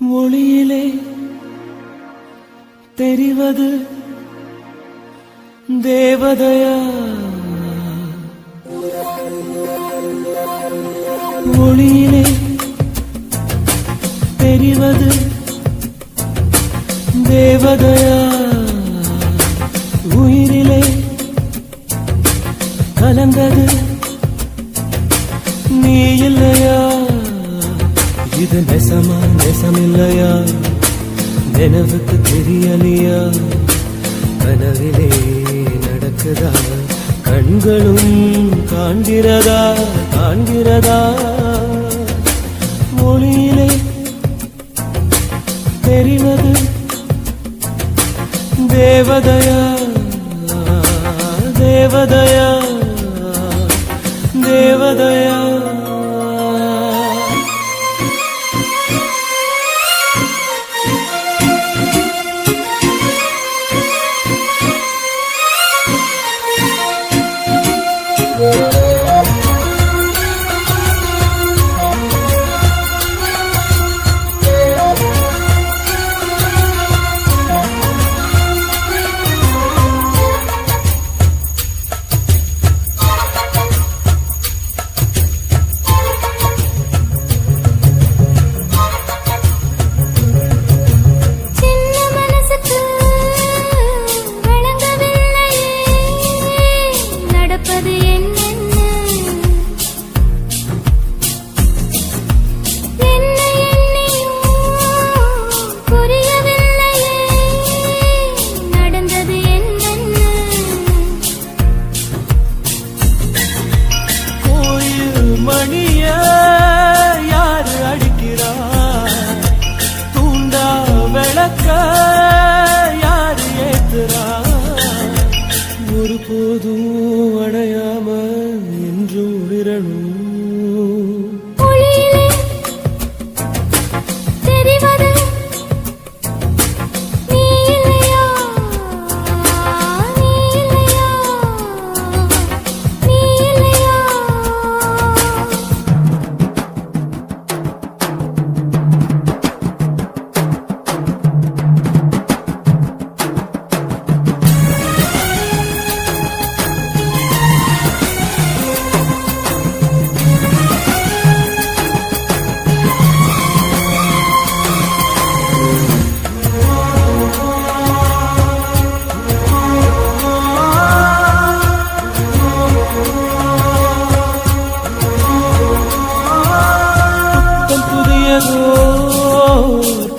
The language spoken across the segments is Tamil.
ஒளியிலே தெரிவது தேவதையா, ஒளியிலே தெரிவது தேவதையா, உயிரிலே கலந்தது நீ இல்லையா? இது நெசமா நெசமில்லையா? நினைவுக்கு தெரியலையா? கனவிலே நடக்குதா? கண்களும் காண்கிறதா காண்கிறதா? மொழியிலே தெரிவது தேவதையா, தேவதையா, தேவதையா.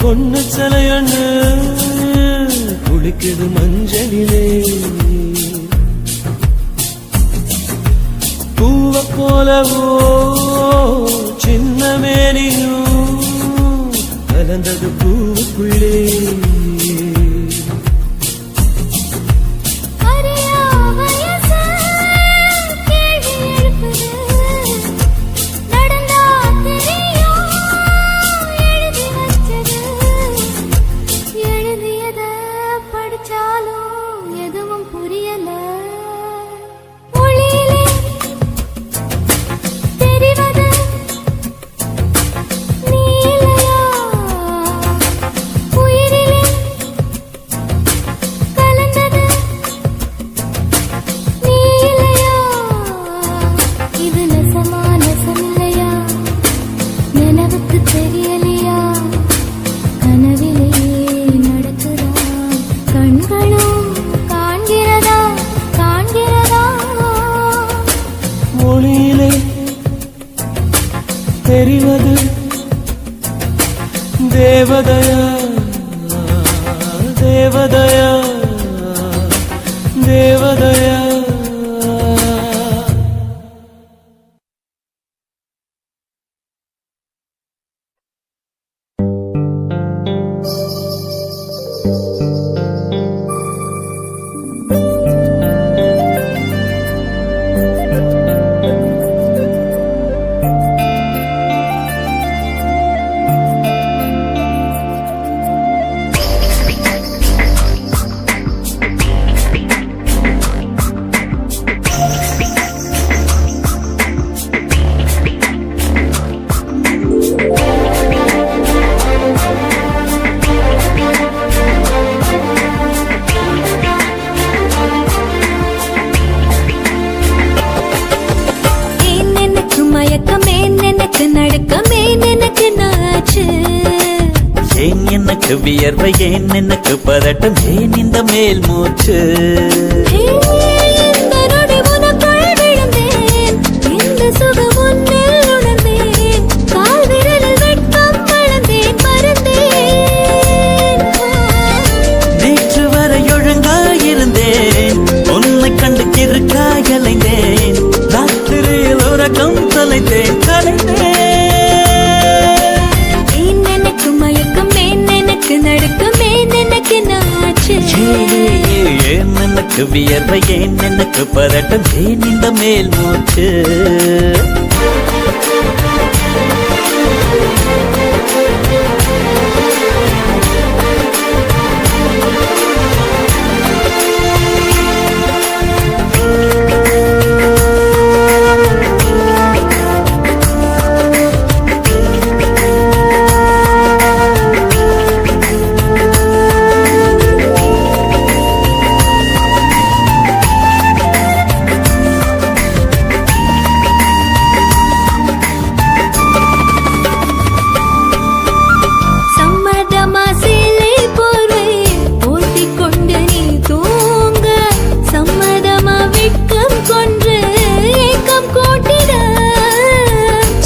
பொண்ணு சிலையண்ணு குளிக்குது மஞ்சளிலே, பூவ போலவோ சின்ன மேனியும் கலந்தது பூவுக்குள்ளே. மொழியிலே தெரிவது தேவதையா, தேவதையா, தேவதையா. எனக்கு வியர்வை ஏன் எனக்கு பதட்டம் ஏன் இந்த மேல் மூச்சு இந்த நொடி உனக்குள் விழுந்தேன் இந்த சுகம் உன்னில் உணர்ந்தேன் கால் விரலில் வெட்கம் வளர்ந்தேன் மறந்தேன் நேற்று வரை ஒழுங்காயிருந்தேன் உன்னை கண்டு கிறுக்காய் அலைந்தேன் ராத்திரியில் உறக்கம் தொலைத்தேன் கலைந்தேன் நடுக்கமே எனக்கு நாச்சு ஏன் எனக்கு வியர்வை ஏன் எனக்கு பதட்டம் ஏன் இந்த மேல் மூச்சு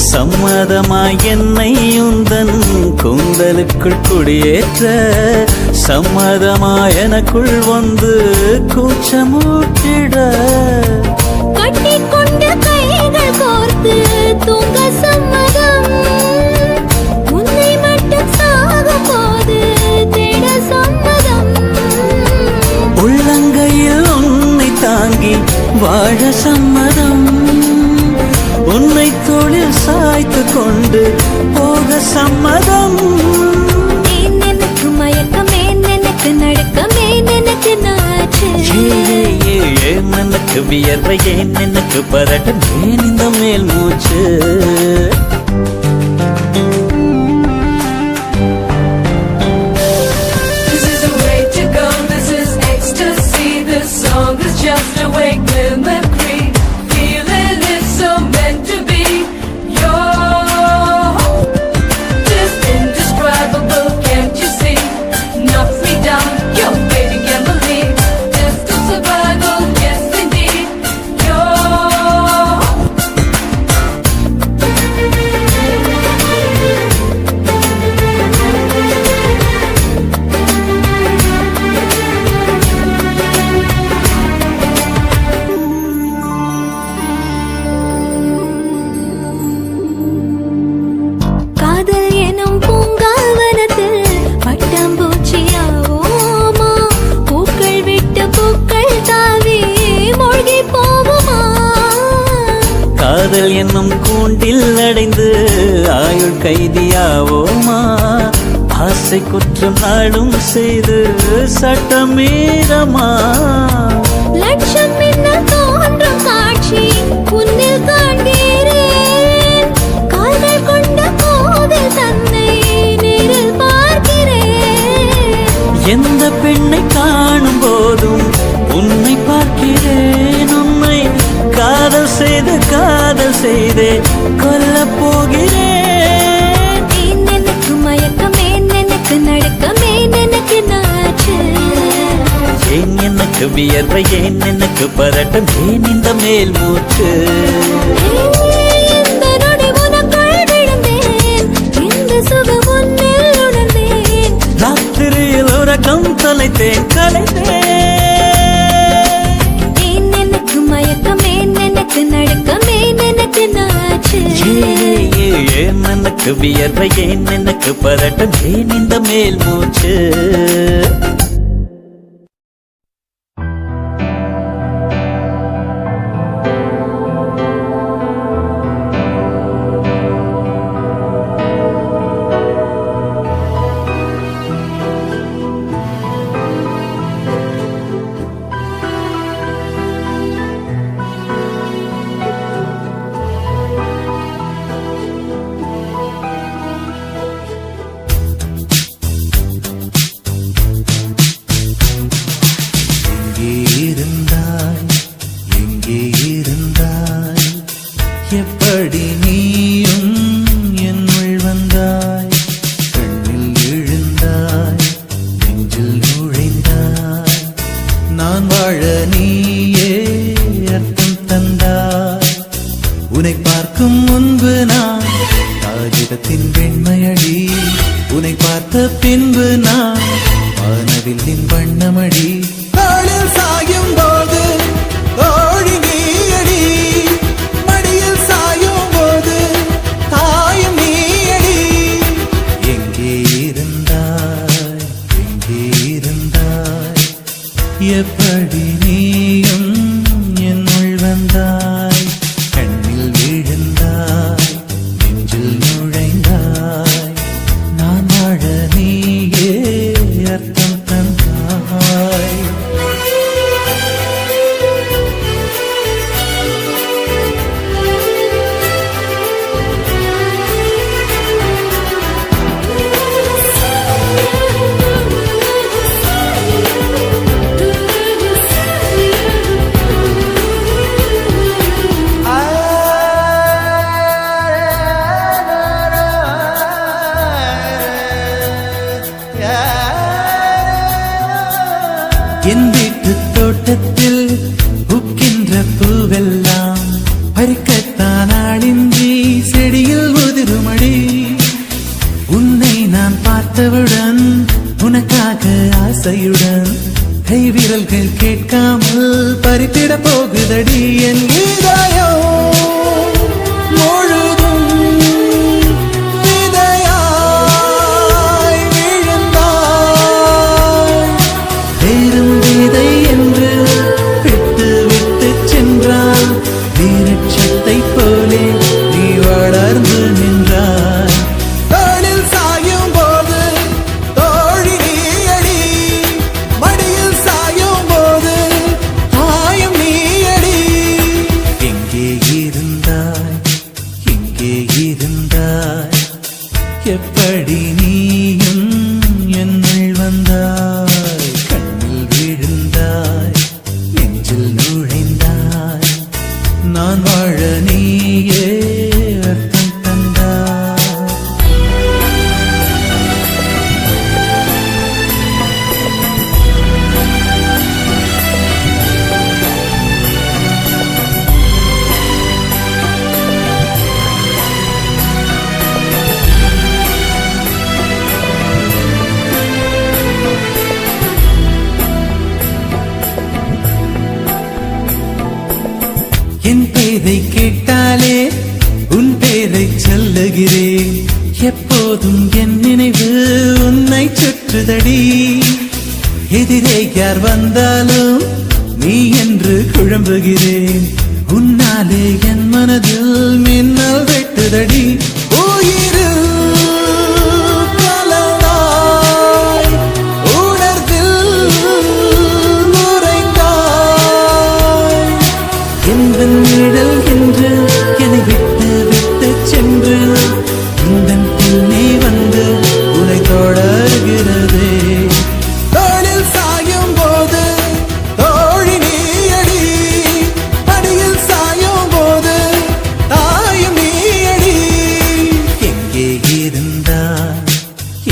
சம்மதமாய் என்னை உந்தன் கூந்தலுக்குள் குடியேற்ற சம்மதமாய் எனக்குள் வந்து கூச்சமூட்டிட கட்டிக்கொண்டு கைகள் கோர்த்து தூங்க சம்மதம் உன்னை மட்டும் சாக போது தேட சம்மதம் உள்ளங்கையில் உன்னை தாங்கி வாழ சம்மதம் உன்னை தோளில் சாய்த்து கொண்டு போக சம்மதம் எனக்கு மயக்கமே எனக்கு நடுக்கமே எனக்கு நாச்சு ஏன் எனக்கு வியர்வை ஏன் எனக்கு பதட்டம் ஏன் இந்த மேல் மூச்சு This is the way to go, this is ecstasy. This song is just a wake mimicry. Feeling is so meant to be. You're just indescribable, can't you see? Knock me down, your baby can't believe. Just a survival, yes indeed. You're காதல் எனும் பூங்காவனத்தில் பட்டாம்பூச்சியாவோமா பூக்கள் விட்டு பூக்கள் தாவி மூழ்கி போகுமா காதல் என்னும் கூண்டில் அடைந்து ஆயுள் கைதியாவோமா ஆசை குற்றம் நாளும் செய்து சட்டமீறமா லட்சம் மின்னல் தோன்றும் காட்சி உன்னில் காண்கிறேன் கால்கள் கொண்ட கோவில் தன்னை நேரில் பார்க்கிறேன் எந்த பெண்ணை காணும் போதும் உன்னை பார்க்கிறேன் உன்னை காதல் செய்தே கொல்ல போகிறேன் எனக்கு மயக்கமே எனக்கு நடுக்கமே எனக்கு நாச்சு ஏன் எனக்கு வியர்வை ஏன் எனக்கு பதட்டம் ஏன் இந்த மேல் மூச்சு இந்த நொடி உனக்குள் விழுந்தேன் இந்த சுகம் உன்னில் உணர்ந்தேன் ராத்திரியில் உறக்கம் தொலைத்தேன் கலைந்தேன் எனக்கு மயக்கமே எனக்கு நடுக்கமே எனக்கு நாச்சு ஏன் எனக்கு வியர்வை ஏன் எனக்கு பதட்டம் ஏன் இந்த மேல் மூச்சு பெண்மையடி உன்னை பார்த்த பின்பு நான் வானவில்லின் வண்ணமடி தாளில் சாயும் போது தோழி நீயடி மடியில் சாயும் போது தாயும் நீயடி எங்கே இருந்தாய் எங்கே இருந்தாய் எப்படி நீயும் என்னுள் வந்தாய் கண்ணில் விழுந்தாய் நெஞ்சில் நுழைந்தாய் நான் வாழ நீயே அர்த்தம் தந்தாய் என் வீட்டு தோட்டத்தில் பூக்கின்ற பூவெல்லாம் பறிக்கத்தான் ஆளின்றி செடியில் உதிருமடி உன்னை நான் பார்த்தவுடன் உனக்காக ஆசையுடன் கைவிரல்கள் கேட்காமல் பறித்திட போகுதடி என் இதயம் முழுதும் விதையாய் விழுந்தாய் வேறும் விதை என்று விட்டு விட்டு சென்றால் வீரட்சத்தை போலே நீ வளர்ந்து நின்றாய் தாளில் சாயும் போது தோழி நீயடி மடியில் சாயும் போது தாயும் நீயடி எங்கே இருந்தாய் எங்கே இருந்தாய் எப்படி நீயும் என்னுள் வந்தாய் கண்ணில் விழுந்தாய் நெஞ்சில் நுழைந்தாய் நான் வாழ நீயே அர்த்தம் தந்தாய் என் பேரை கேட்டாலே உன் பேரை சொல்லுகிறேன் எப்போதும் என் நினைவு உன்னை சுற்றுதடி எதிரே யார் வந்தாலும் நீ என்று குழம்புகிறேன் உன்னாலே என் மனதில் மின்னல் வெட்டுதடி உயிரில் கலந்தாய் உணர்வில் நுரைந்தாய் எந்தன் நிழல் என்று என்னை விட்டு விட்டு சென்று உந்தன் பின்னே வந்து உன்னை தொடர்கிறதே தோளில் சாயும் போது தோழி நீயடி மடியில் சாயும் போது தாயும் நீயடி எங்கே இருந்தாய்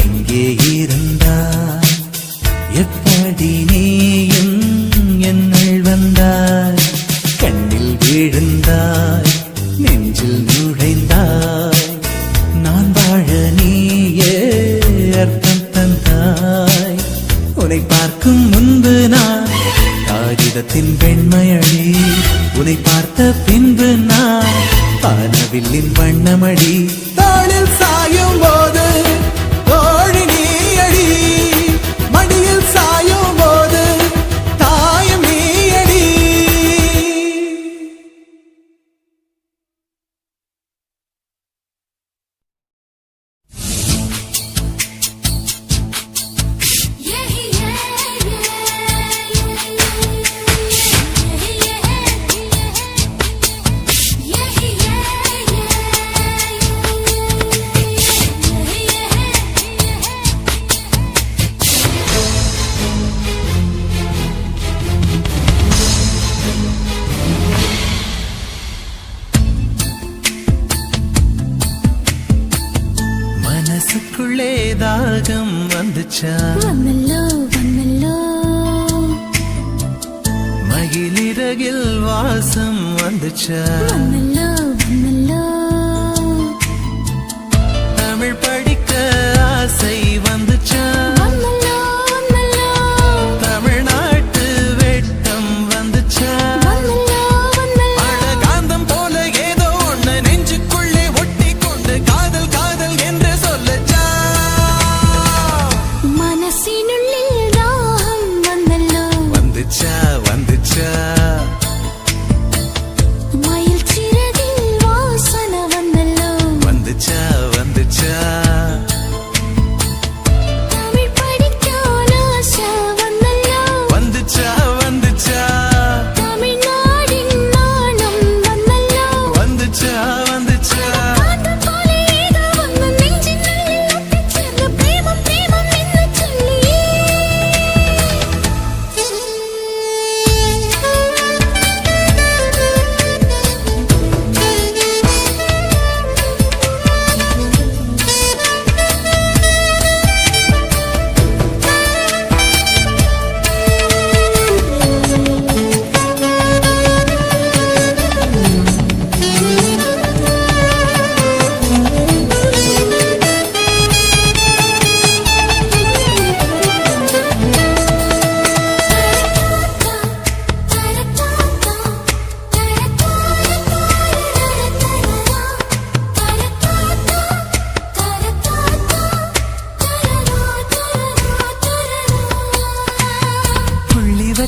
எங்கே இருந்தாய் எப்படி நீயும் என்னுள் வந்தாய் கண்ணில் விழுந்தாய் நெஞ்சில் நுழைந்தாய் நான் வாழ நீயே அர்த்தம் தந்தாய் உன்னை பார்க்கும் முன்பு நான் காகிதத்தின் வெண்மையடி உன்னை பார்த்த பின்பு நான் வானவில்லின் வண்ணமடி தாளில் சாயும் போது தோழி நீயடி மடியில் சாயும் போது தாயும் நீயடி மனசுக்குள்ளே தாகம் வந்துச்சா வந்தல்லோ வந்தல்லோ மகிழிறகில் வாசம் வந்துச்சா வந்தல்லோ வந்தல்லோ தமிழ் படி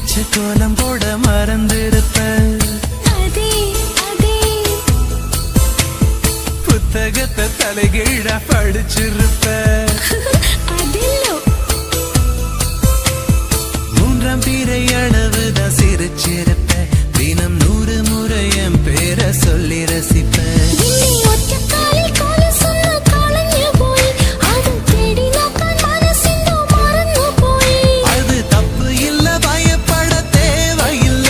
வச்ச கோலம் போட மறந்திருப்ப அதே அதே புத்தகத்தை தலைகீழா படிச்சிருப்ப அதில்லோ மூன்றாம் பிறை அளவுதான் சிரிச்சிருப்ப தினம் 100 முறை என் பேரை சொல்லி ரசிப்ப இன்னி ஒற்ற காலில் கால சொன்ன காலஞ்சு போய் அது தேடி நோக்கான் மனசிந்தோ மறந்து போய் அது தப்பு இல்ல பயப்பட தேவையில்ல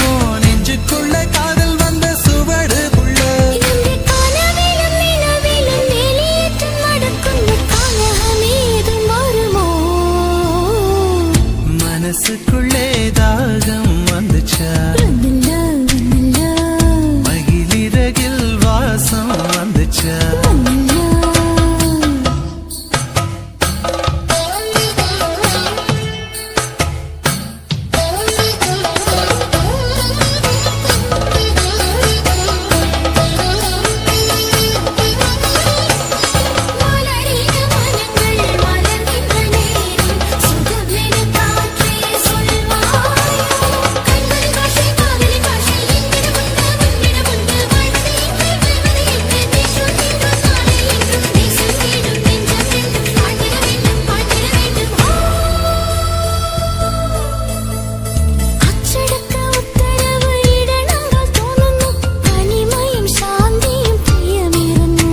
உன் நெஞ்சுக்குள்ள காதல் வந்த சுவடு புள்ள இந்த காலவிலும் நிலவிலும் வெளியேற்றம் நடக்கும் காலமே இது மாறுமோ மனசுக்குள்ளே தாகம் வந்துச்சா வந்தல்ல வந்தல்ல மகிழிறகில் வாசம் வந்துச்சா மலரின மனங்கள் மலர்கின்ற நேரம் சுகமென காற்றே சொல்வாய் கண்கள் காட்சி காதலி காட்சி இங்கிட முண்டு வாழ்க்கை வெல்வது என்று சொல்கின்ற காலை என்றும் நேசம் தேடும் நெஞ்சம் என்றும் வாழ்ந்திட வேண்டும் அச்சடக்க உத்தரவு இடனங்கள் தோணுന്നു தனிமையும் சாந்தியும் பிரியமிருന്നു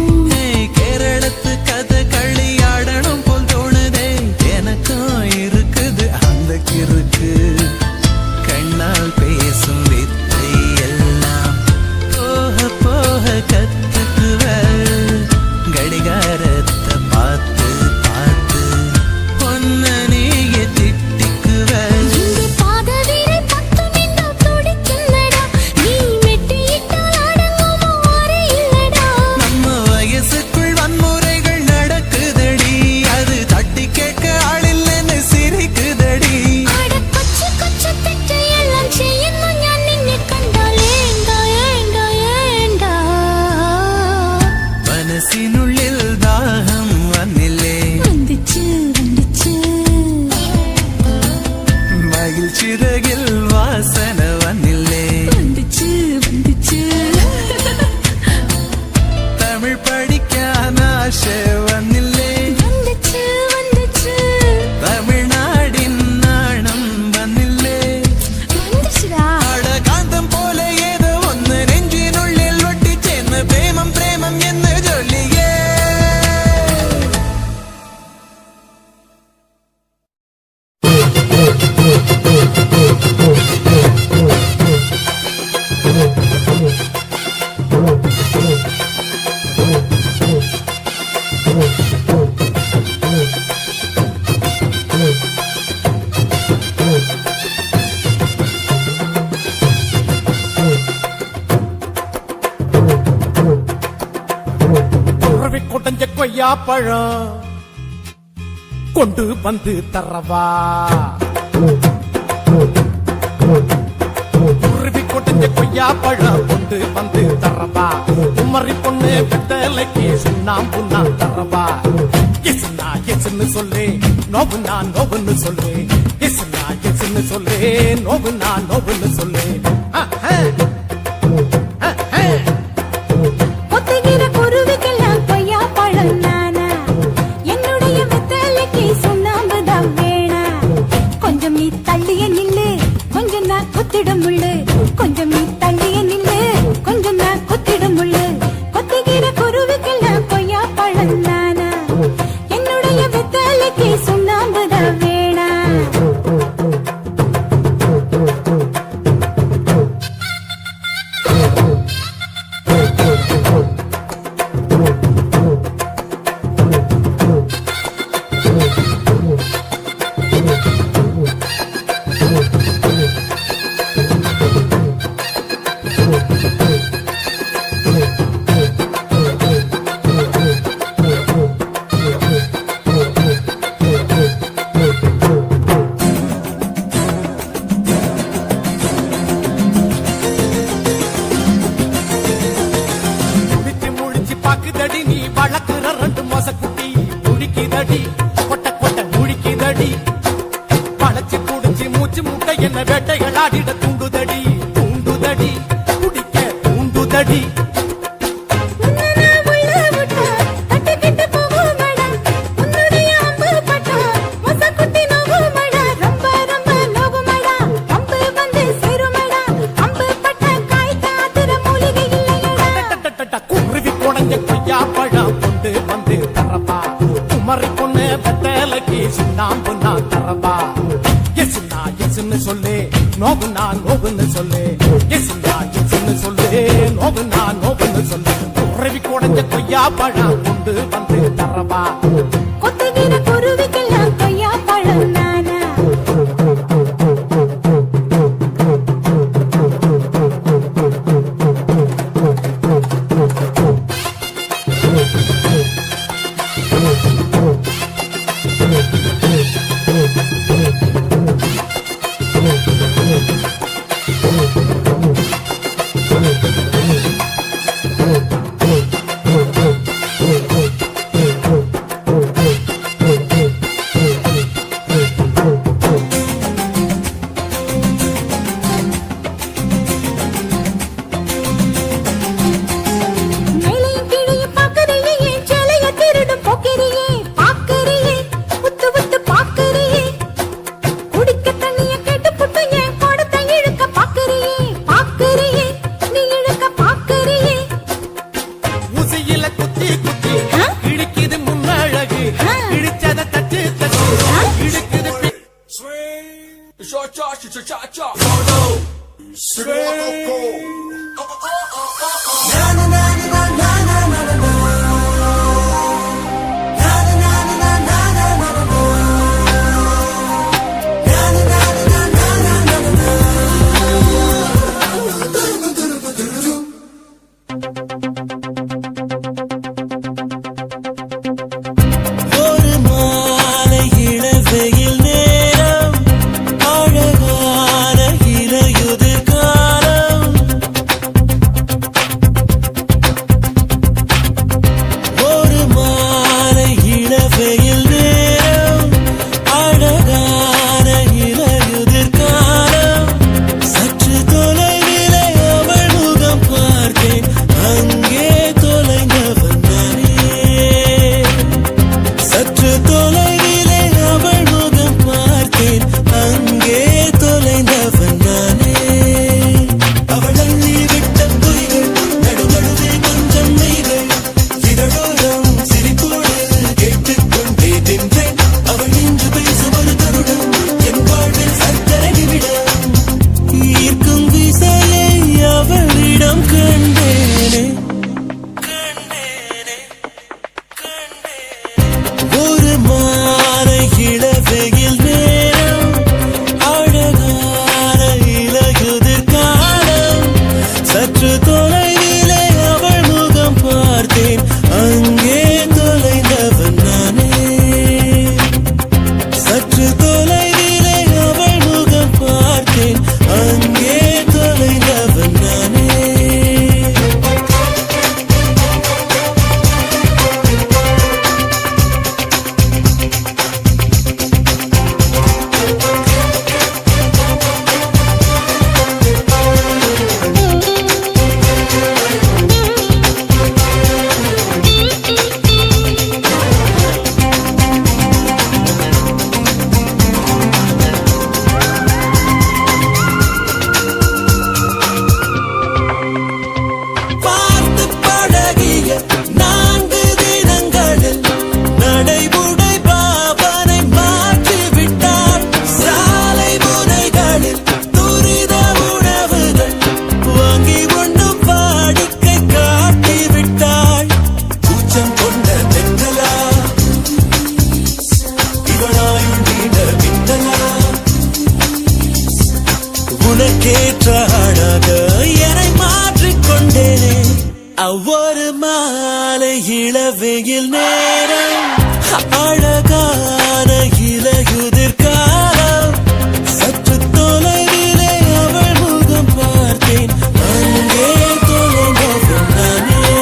கேரளத்து கதை களியாடணும் போல் தோணுதே எனக்கும் இருக்குது அந்த கிறுக்கு கண்ணால் பேசும் வித்தை எல்லாம் போக போக கத்துக்குவ கடிகாரத்தை பார்த்து பார்த்து பொன்ன நீய திட்டிக்குவ இந்த பாதவிரல் பத்தும் இந்த துடிக்குள்ளடா நீ மெட்டியிட்டால் அடங்குமோ அறையில்லடா நம்ம வயசுக்குள் வன்முறைகள் நடக்குதடி அது தட்டி கேட்க ஆளில்லைன்னு சிரிக்குதடி அட கொச்சு கொச்சு தெற்றை எல்லாம் செய்யணும் ഞാൻ നിന്നെ കണ്ടാൽ ஏண்டா ஏண்டா ஏண்டா മനസ്സിനുള്ളിൽ ദാഹം വന്നില്ലേ வந்துச்சு வந்துச்சு മയിൽ ചിറകിൽ വാസന വന്നില്ലേ வந்துச்சு வந்துச்சு തമിഴ് പഠിക്കാൻ ആശ വന്നില്ലേ வந்துச்சு வந்துச்சு തമിഴ്നാടിൻ നാണം വന്നില്ലേ வந்துச்சுடா കാന്തം പോലെ ഏതോ ഒന്ന് നെഞ്ചിനുള്ളിൽ ഒട്ടിച്ചേർന്ന് പ്രേമം പ്രേമം എന്ന് ചൊല്ലിയേ உறவி கொடைஞ்ச கொய்யா பழம் கொண்டு வந்து தரவா உருவி கொடைஞ்ச கொய்யா பழம் கொண்டு வந்து தரவா உமரி பொண்ணு பித்தலைக்கு சுண்ணாம்பு நான் தரவா எஸ்னா எஸ்ன்னு சொல்லு நோவுனா நோவுன்னு சொல்லு எஸ்னா எஸ்ன்னு சொல்லு நோவுனா நோவுன்னு சொல்லு கொத்துகிற குருவிக்கெல்லாம் கொய்யா பழம் நானா என்னுடைய வெத்தலைக்கு சுண்ணாம்புதான் வேணா கொஞ்சம் நீ தள்ளிய நில்லு கொஞ்சம் நான் குத்திடும் முள்ளு கொஞ்சம் நீ தள்ளிய நில்லு கொஞ்சம் நான் குத்திடும் முள்ளு கொத்துகிற குருவிக்கெல்லாம் கொய்யா பழம் நானா என்னுடைய வெத்தலைக்கு சுண்ணாம்புதான் வேணா என்ன வேட்டை ஆடிட தூண்டுதடி தூண்டுதடி குடிக்க தூண்டுதடி குருவி குடஞ்ச கொய்யா பழம் கொண்டு வந்து தரப்பா குமரி பொண்ணு வெத்தலைக்கு சுண்ணாம்பு நான் தரப்பா எசுனா எசுன்னு சொல்லு நோவுனா நோவுன்னு சொல்லு எசுனா எசுன்னு சொல்லு நோவுனா நோவுன்னு சொல்லு குருவி குடஞ்ச கொய்யா பழம் கொண்டு வந்து தரப்பா கொத்துகிற குருவிக்கெல்லாம் கொய்யா பழம் நானா உனக்கேற்றானாக என்னை மாற்றிக்கொண்டேனே அவ்வொரு மாலை இளவெயில் நேரம் அழகான இலையுதிர் காலம் சற்று தொலைவிலே அவள் முகம் பார்த்தேன் அங்கே தொலைந்தவன் நானே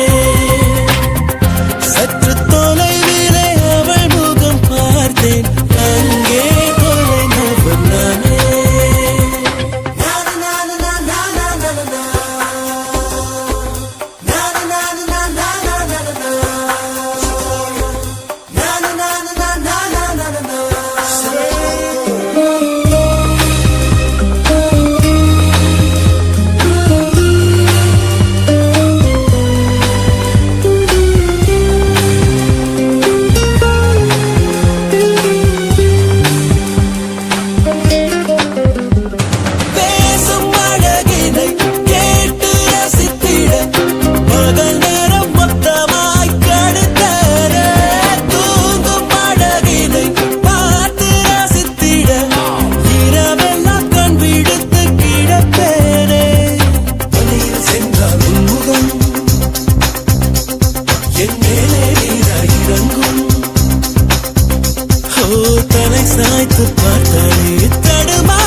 சற்று தொலைவிலே அவள் முகம் பார்த்தேன் அங்கே தொலைந்தவன் நானே தலை சாய்த்து பார்த்தாலே தடுமா